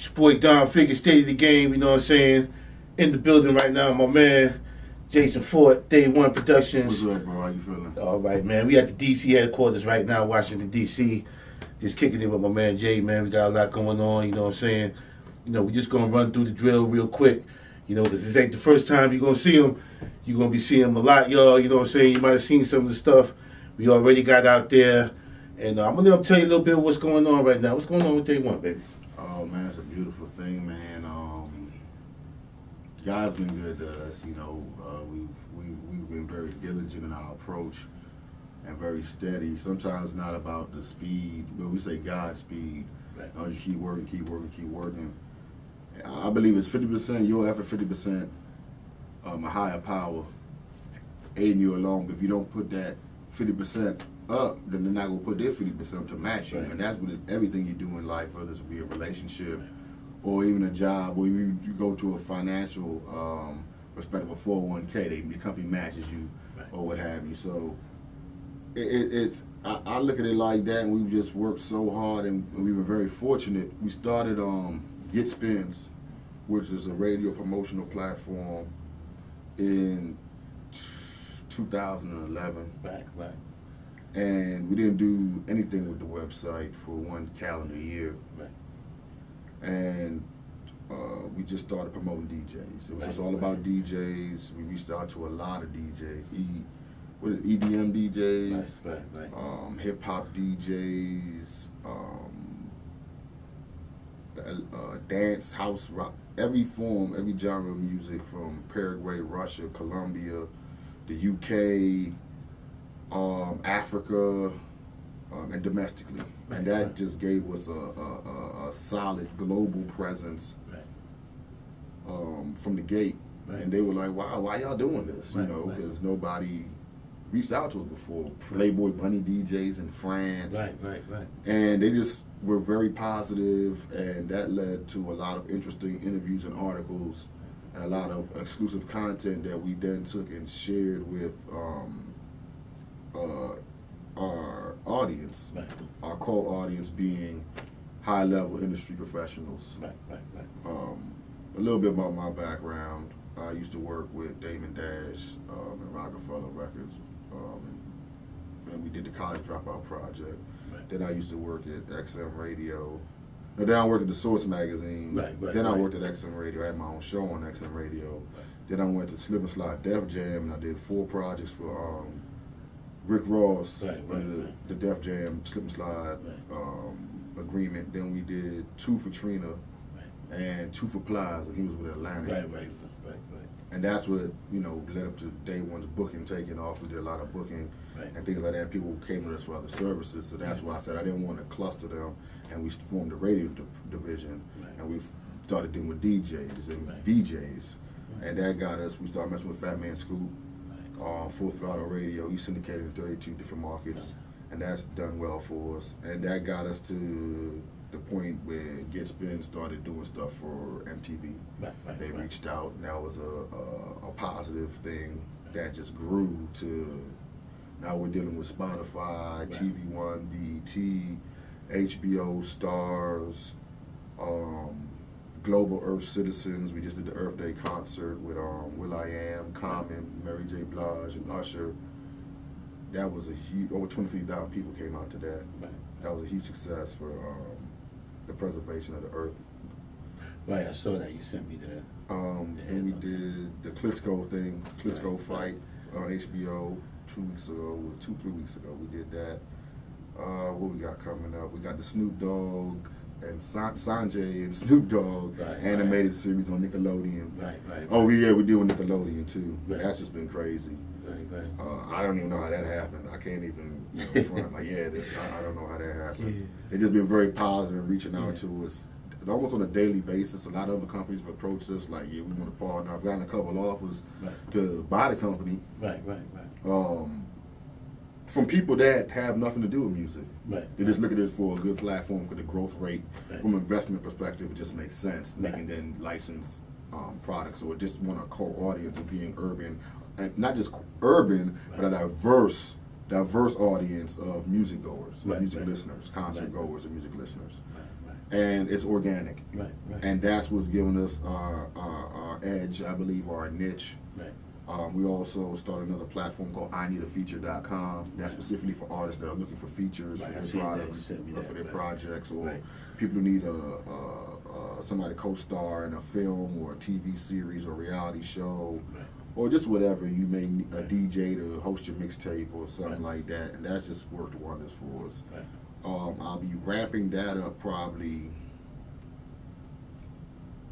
It's your boy Don Figure, State of the Game, you know what I'm saying? In the building right now, my man, Jason FORTE, Day One Productions. What's up, bro? How you feeling? All right, man. We at the D.C. headquarters right now, Washington, D.C. Just kicking it with my man Jay, man. We got a lot going on, you know what I'm saying? You know, we just going to run through the drill real quick, you know, because this ain't the first time you're going to see him. You're going to be seeing him a lot, y'all, you know what I'm saying? You might have seen some of the stuff we already got out there. And I'm going to tell you a little bit of what's going on right now. What's going on with Day One, baby? Oh, man, it's a beautiful thing, man. God's been good to us, you know. We've been very diligent in our approach and very steady. Sometimes it's not about the speed, but we say God's speed. Right. You know, just keep working, keep working, keep working. I believe it's 50% your effort, 50% a higher power aiding you along. But if you don't put that 50% up, then they're not going to put their 50% up to match you. Right. And that's what everything you do in life, whether it be a relationship, right, or even a job, or you go to a financial perspective, a 401k, the company matches you, right, or what have you. So I look at it like that, and we've just worked so hard, and we were very fortunate. We started Get Spins, which is a radio promotional platform, in 2011. Right. And we didn't do anything with the website for 1 calendar year. Right. And we just started promoting DJs. It was just all about DJs. We reached out to a lot of DJs, EDM DJs, right. hip hop DJs, dance, house, rock, every form, every genre of music, from Paraguay, Russia, Colombia, the UK, Africa, and domestically. Right. And that just gave us a solid global presence, right, from the gate. Right. And they were like, wow, why y'all doing this? Right, you know, because nobody reached out to us before. Playboy Bunny DJs in France. Right. And they just were very positive, and that led to a lot of interesting interviews and articles and a lot of exclusive content that we then took and shared with our audience, right, our core audience being high-level industry professionals. Right. A little bit about my background. I used to work with Damon Dash and Rockefeller Records, and we did the College Dropout Project. Right. Then I used to work at XM Radio. No, then I worked at the Source magazine. Right. Then I worked at XM Radio. I had my own show on XM Radio. Right. Then I went to Slip and Slide Def Jam, and I did 4 projects for Rick Ross, the Def Jam Slip and Slide agreement. Then we did 2 for Trina, right, and 2 for Plies, and he was with Atlanta. Right. And that's what, you know, led up to Day One's booking taking off. We did a lot of booking, right, and things like that. People came to us for other services, so that's why I said I didn't want to cluster them, and we formed the radio division, right, and we started dealing with DJs and VJs, and that got us. We started messing with Fat Man Scoop, Full Throttle Radio. He syndicated in 32 different markets, and that's done well for us. And that got us to the point where Get Spin started doing stuff for MTV. They reached out, and that was a positive thing that just grew to now we're dealing with Spotify, TV One, BET, HBO, Stars, Global Earth Citizens. We just did the Earth Day concert with will.i.am, Common, Mary J. Blige, and Usher. That was a huge, over 23,000 people came out to that. That was a huge success for the preservation of the earth. Right, I saw that. You sent me that. And we did the Klitschko thing, Klitschko fight on HBO 2 weeks ago, 2-3 weeks ago. We did that. What we got coming up? We got the Snoop Dogg and Sanjay and Snoop Dogg animated series on Nickelodeon. Right. Oh yeah, we did with Nickelodeon too. That's just been crazy. Right. I don't even know how that happened. I can't even front. Like, I don't know how that happened. Yeah. They've just been very positive and reaching out to us almost on a daily basis. A lot of other companies have approached us like, we want to partner. I've gotten a couple offers to buy the company. Right. From people that have nothing to do with music. They just look at it for a good platform for the growth rate. From an investment perspective, it just makes sense. They can then license products, or just want a core audience of being urban, and not just urban, but a diverse diverse audience of music goers, music listeners, concert goers, and music listeners. And it's organic. And that's what's giving us our edge, I believe, our niche. We also started another platform called INeedAFeature.com. That's specifically for artists that are looking for features for their products, for their projects, or people who need somebody to co-star in a film or a TV series or reality show, or just whatever. You may need a DJ to host your mixtape or something like that, and that's just worked wonders for us. I'll be wrapping that up probably,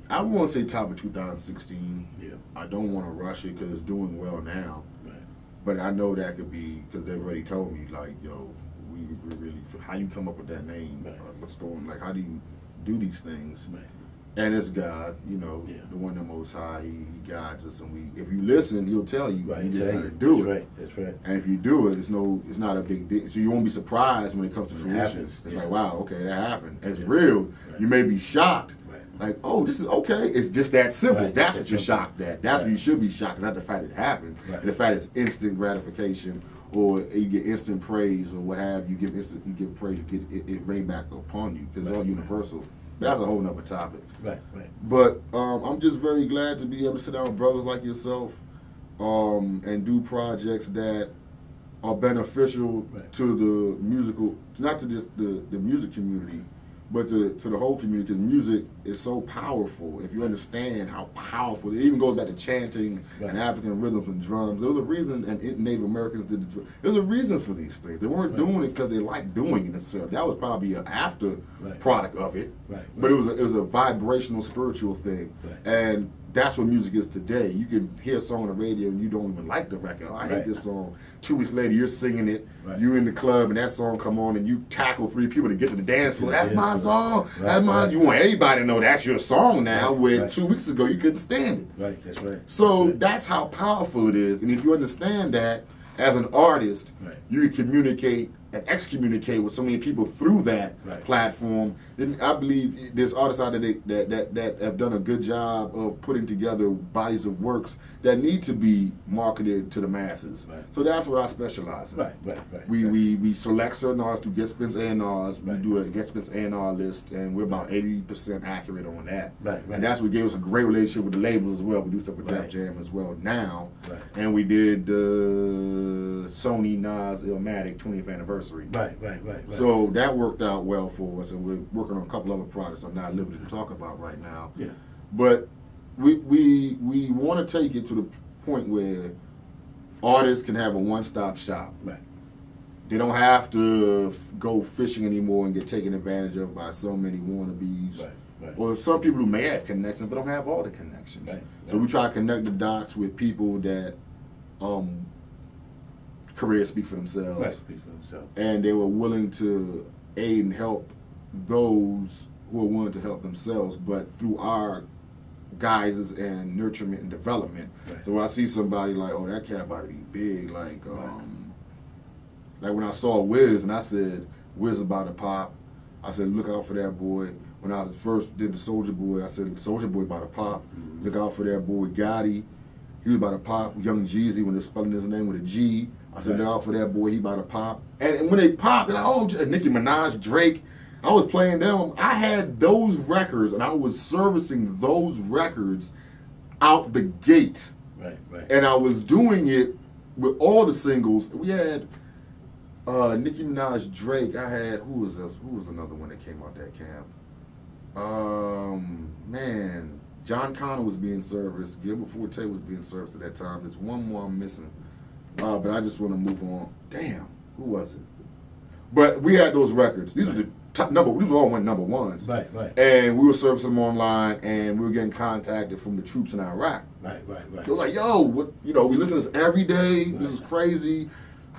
I don't want to say top of 2016. I don't want to rush it because it's doing well now. But I know that could be, because they've already told me, like, yo, we really, how you come up with that name? What's going, like, how do you do these things? And it's God, you know, the one that Most High, he guides us, and if you listen, he'll tell you. You just got to do it. That's right. And if you do it, it's not a big deal. So you won't be surprised when it comes to fruition. It's like, wow, okay, that happened. It's real. You may be shocked. Like, oh, this is okay. It's just that simple. That's what you're shocked at. That's what you should be shocked at, not the fact it happened. And the fact it's instant gratification, or you get instant praise, or what have you. You give praise, you get it rain back upon you, because it's all universal. That's a whole nother topic. But I'm just very glad to be able to sit down with brothers like yourself and do projects that are beneficial to the musical, not to just the music community, but to the whole community, because music is so powerful. If you understand how powerful, it even goes back to chanting and African rhythms and drums. There was a reason, and Native Americans did the drum. There was a reason for these things. They weren't doing it because they liked doing it necessarily. That was probably an after product of it. But it was a vibrational, spiritual thing. And that's what music is today. You can hear a song on the radio and you don't even like the record. Oh, I hate this song. 2 weeks later, you're singing it. You're in the club and that song come on and you tackle 3 people to get to the dance floor. That's my song. That's mine. You want everybody to know that's your song now, where 2 weeks ago you couldn't stand it. That's right. So that's how powerful it is. And if you understand that as an artist, you can communicate and excommunicate with so many people through that platform, then I believe there's artists out there that have done a good job of putting together bodies of works that need to be marketed to the masses. So that's what I specialize in. We select certain artists through guest spins A&Rs. We do a guest spins A&R list, and we're about 80% accurate on that. And that's what gave us a great relationship with the labels as well. We do stuff with Def Jam as well now. And we did Sony Nas Illmatic 20th anniversary. So that worked out well for us, and we're working on a couple other projects I'm not at liberty to talk about right now. But we want to take it to the point where artists can have a one-stop shop. They don't have to go fishing anymore and get taken advantage of by so many wannabes. Or some people who may have connections but don't have all the connections. So we try to connect the dots with people that careers speak for themselves. And they were willing to aid and help those who are willing to help themselves, but through our guises and nurturement and development. So when I see somebody like, oh, that cat about to be big, like when I saw Wiz and I said, Wiz is about to pop, I said, look out for that boy. When I first did the Soulja Boy, I said, Soulja Boy about to pop. Look out for that boy Gotti. He was about to pop. Young Jeezy, when they're spelling his name with a G, I said, look out for that boy, he about to pop. And when they pop, they're like, oh, Nicki Minaj, Drake. I was playing them. I had those records, and I was servicing those records out the gate. And I was doing it with all the singles. We had Nicki Minaj, Drake. I had, who was another one that came out that camp? Man, John Connor was being serviced. Gilbert Forte was being serviced at that time. There's one more I'm missing. But I just want to move on. Damn, who was it? But we had those records. These are the top number. These were all number ones. And we were servicing them online, and we were getting contacted from the troops in Iraq. They were like, yo, what? You know, we listen to this every day. This is crazy.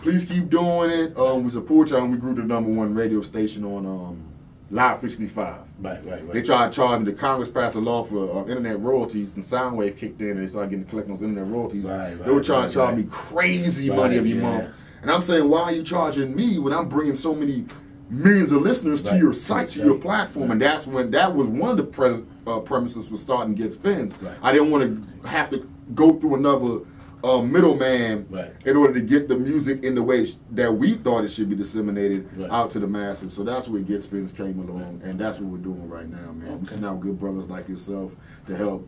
Please keep doing it. We support y'all, and we grew to the #1 radio station on Live 365. They tried to charge me. The Congress passed a law for internet royalties, and Soundwave kicked in, and they started collecting those internet royalties. They were trying to charge me crazy money every month. And I'm saying, why are you charging me when I'm bringing so many millions of listeners to your site, to your platform? And that was one of the premises for starting Get Spins. I didn't want to have to go through another middleman right. in order to get the music in the way that we thought it should be disseminated right. out to the masses. So that's where Get Spins came along, and that's what we're doing right now, man. Okay. We send out good brothers like yourself to help,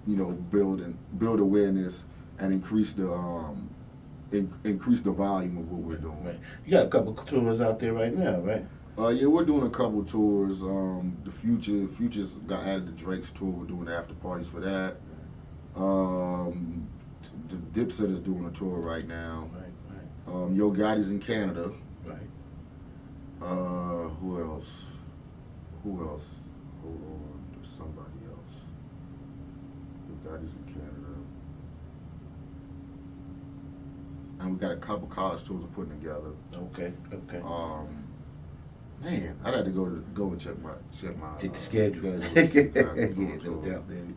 build awareness and increase the volume of what we're doing. Right. You got a couple tours out there right now, right? Yeah, we're doing a couple tours. The Future's got added to Drake's tour. We're doing after parties for that. The Dipset is doing a tour right now. Right. Yo Gotti's in Canada. Right. Who else? Hold on, there's somebody else. Yo Gotti's in Canada. And we got a couple college tours we're putting together. Okay. Man, I'd have to go and check my the schedule. No doubt, baby.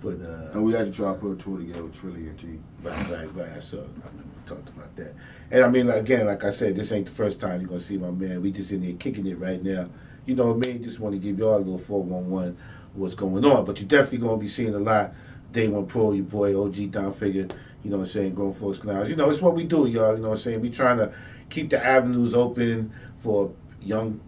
But and we had to try to put a tour together with Trilly and T. Right. I saw. I remember we talked about that. And I mean, again, like I said, this ain't the first time you're gonna see my man. We just in there kicking it right now. You know what I mean? Just want to give y'all a little 411 what's going on. But you're definitely gonna be seeing a lot. Day One Pro, your boy OG Don Figure. You know what I'm saying? Grown Folks Lounge. You know, it's what we do, y'all. You know what I'm saying? We trying to keep the avenues open for young,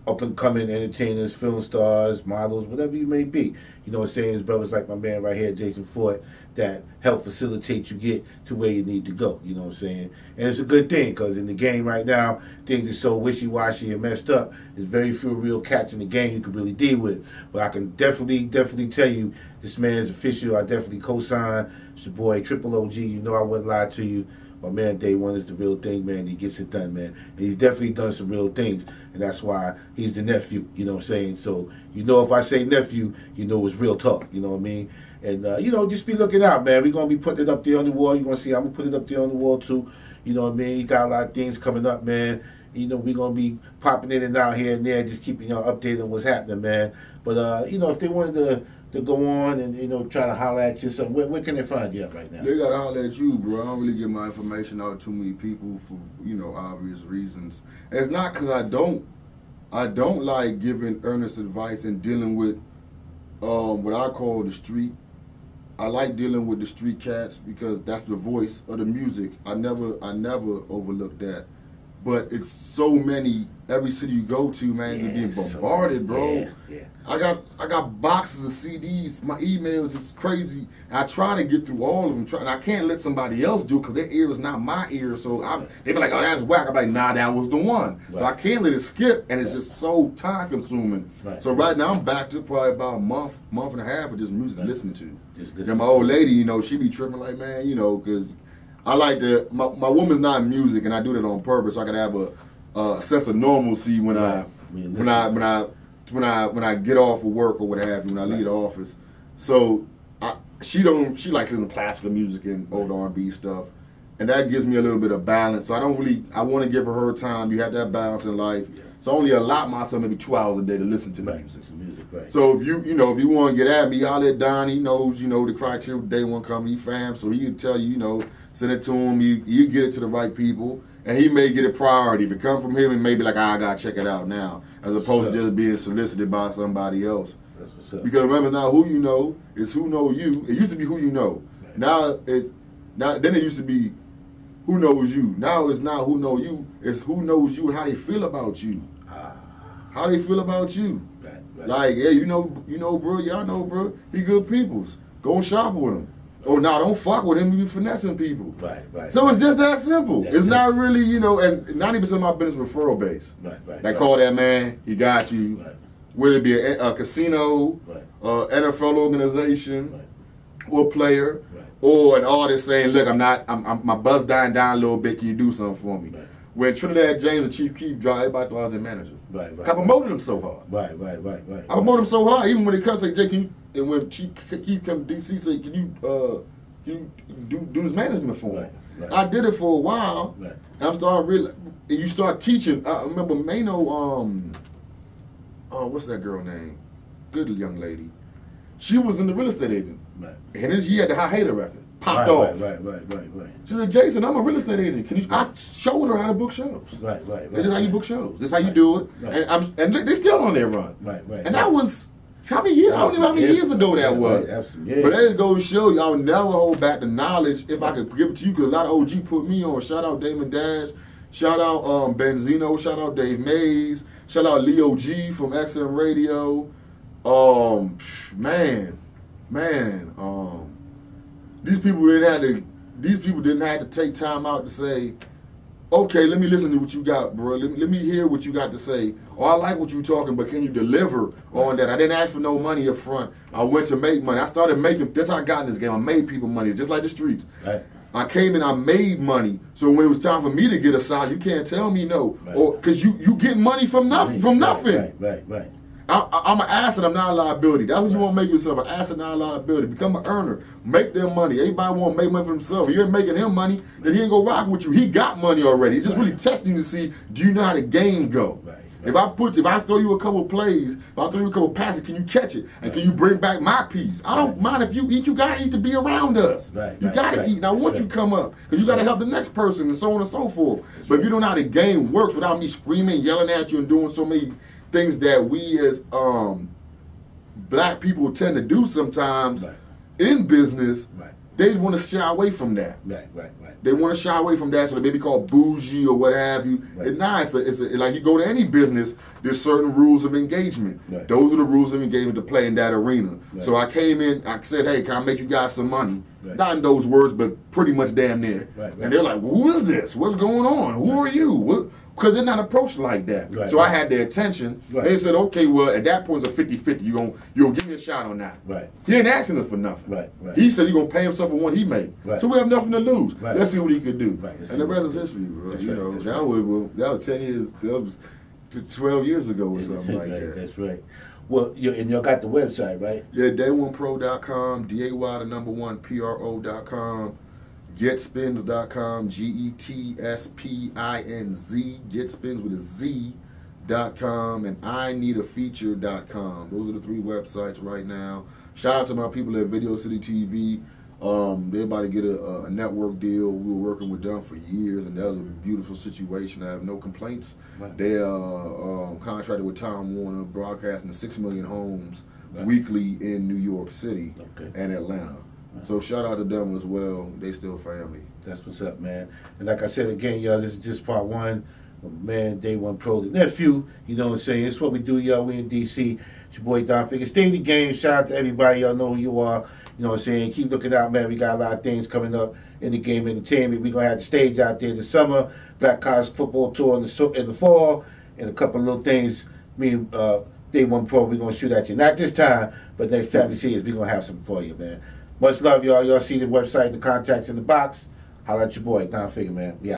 up-and-coming entertainers, film stars, models, whatever you may be. You know what I'm saying? It's brothers like my man right here, Jason Forte, that help facilitate you get to where you need to go. You know what I'm saying? And it's a good thing, because in the game right now, things are so wishy-washy and messed up. There's very few real cats in the game you can really deal with. But I can definitely tell you, this man's official. I definitely co-sign. It's your boy, Triple OG. You know I wouldn't lie to you. My man, Day One is the real thing, man. He gets it done, man. And he's definitely done some real things. And that's why he's the nephew, you know what I'm saying? So, you know, if I say nephew, you know it's real talk, you know what I mean? And, you know, just be looking out, man. We're going to be putting it up there on the wall. You're going to see I'm going to put it up there on the wall, too. You know what I mean? You got a lot of things coming up, man. You know, we're going to be popping in and out here and there, just keeping y'all updated on what's happening, man. But, you know, if they wanted to go on and, you know, try to holler at you, something, where can they find you at right now? They got to holler at you, bro. I don't really get my information out to too many people for, you know, obvious reasons. And it's not because I don't like giving earnest advice and dealing with what I call the street. I like dealing with the street cats because that's the voice of the music. I never overlook that. But it's so many. Every city you go to, man, you're being bombarded, bro. Yeah. I got boxes of CDs. My emails is crazy. And I try to get through all of them. And I can't let somebody else do it because their ear is not my ear. So they be like, "Oh, that's whack." I'm like, "Nah, that was the one." Right. So I can't let it skip, and it's just so time consuming. Right. So right now I'm back to probably about a month and a half of just music listening to. And my old lady, you know, she be tripping like, man, you know, because I like to. My woman's not in music, and I do that on purpose so I can have a sense of normalcy when I get off of work or what have you, when I leave the office. So she likes listening to classical music and old R&B stuff, and that gives me a little bit of balance. So I want to give her time. You have to have balance in life. Yeah. So I only allot myself maybe 2 hours a day to listen to music. Right. So if you want to get at me, holler at Don. He knows, you know, the criteria of Day One Company fam, so he can tell you, you know, send it to him. You get it to the right people. And he may get a priority. If it come from him, and maybe like, I gotta check it out now, as opposed to just being solicited by somebody else. That's what's up. Because remember now, who you know is who know you. It used to be who you know. Right. Then it used to be who knows you. Now it's not who know you. It's who knows you and how they feel about you. How they feel about you. Right. Like, yeah, you know, bro. Y'all know, bro. He good peoples. Go and shop with him. Oh, no, don't fuck with him. You be finessing people. Right. So it's just that simple. It's not really, you know, and 90% of my business referral based. Right. Call that man. He got you. Right. Whether it be a casino, NFL organization, or player, or an artist saying, look, my buzz dying down a little bit. Can you do something for me? Right. When Trinidad James and Chief Keef drive, everybody thought I was their manager. Right. I promoted him so hard. Right. I promoted him so hard, even when they come say, Jay, can you, and when Chief Keef come to DC, say, can you do this management for him? Right. I did it for a while, and I'm starting really, and you start teaching. I remember Mano, what's that girl name? Good young lady. She was in the real estate agent. Right. And then she had the High Hater record. Popped off. Right. She said, Jason, I'm a real estate agent. Can you? I showed her how to book shows. Right. This is how you book shows. This is how you do it. Right. And they still on their run. Right. And that was How many years? I don't know how many years ago that was. But that just goes to show you, I'll never hold back the knowledge if I could give it to you, because a lot of OG put me on. Shout out Damon Dash. Shout out Benzino. Shout out Dave Mays. Shout out Leo G from XM Radio. These people didn't have to take time out to say, okay, let me listen to what you got, bro. Let me hear what you got to say. Or I like what you're talking, but can you deliver on that? I didn't ask for no money up front. I went to make money. I started making, that's how I got in this game. I made people money, just like the streets. Right. I came and I made money. So when it was time for me to get a side, you can't tell me no. Right. Or because you getting money from nothing. Right. I'm an asset, I'm not a liability. That's what you want to make yourself, an asset, not a liability. Become an earner. Make them money. Everybody want to make money for themselves. If you ain't making him money, then he ain't going to rock with you. He got money already. He's just really testing you to see, do you know how the game go? Right. If I throw you a couple of plays, if I throw you a couple of passes, can you catch it? And can you bring back my piece? I don't mind if you eat, you got to eat to be around us. You got to eat. Now, once you come up, because you got to help the next person and so on and so forth. But if you don't know how the game works without me screaming, yelling at you and doing so many things that we as black people tend to do sometimes in business, they want to shy away from that. They want to shy away from that, so they may be called bougie or what have you. And nah, it's like you go to any business, there's certain rules of engagement. Those are the rules of engagement to play in that arena. So I came in, I said, hey, can I make you guys some money? Not in those words, but pretty much damn near. And they're like, well, who is this? What's going on? Who are you? Because they're not approached like that. So I had their attention. They said, okay, well, at that point, it's a 50-50. You're gonna give me a shot on that. He ain't asking us for nothing. He said he's going to pay himself for what he made. So we have nothing to lose. Let's see what he could do. And the rest is history, bro. That was 10 years, that was 12 years ago or something like that. That's right. Well, and y'all got the website, right? Yeah, day1pro.com, DAY1pro.com. Getspins.com, GETSPINZ, Getspins with a Z.com, and IneedAfeature.com. Those are the 3 websites right now. Shout out to my people at Video City TV. They're about to get a network deal. We were working with them for years, and that was a beautiful situation. I have no complaints. They are contracted with Time Warner, broadcasting 6 million homes weekly in New York City and Atlanta. So shout out to them as well. They still family. That's what's up, man. And like I said again, y'all, this is just part 1. Man, Day One Pro, the nephew. You know what I'm saying? It's what we do, y'all. We in DC. It's your boy Don Figga. Stay in the game. Shout out to everybody. Y'all know who you are. You know what I'm saying? Keep looking out, man. We got a lot of things coming up in the game entertainment. We're gonna have the stage out there this summer. Black College football tour in the fall, and a couple of little things. Me and Day One Pro, we're gonna shoot at you. Not this time, but next time we see us, we're gonna have something for you, man. Much love, y'all. Y'all see the website, the contacts in the box. Holla at your boy, Don Figga, man. Yeah.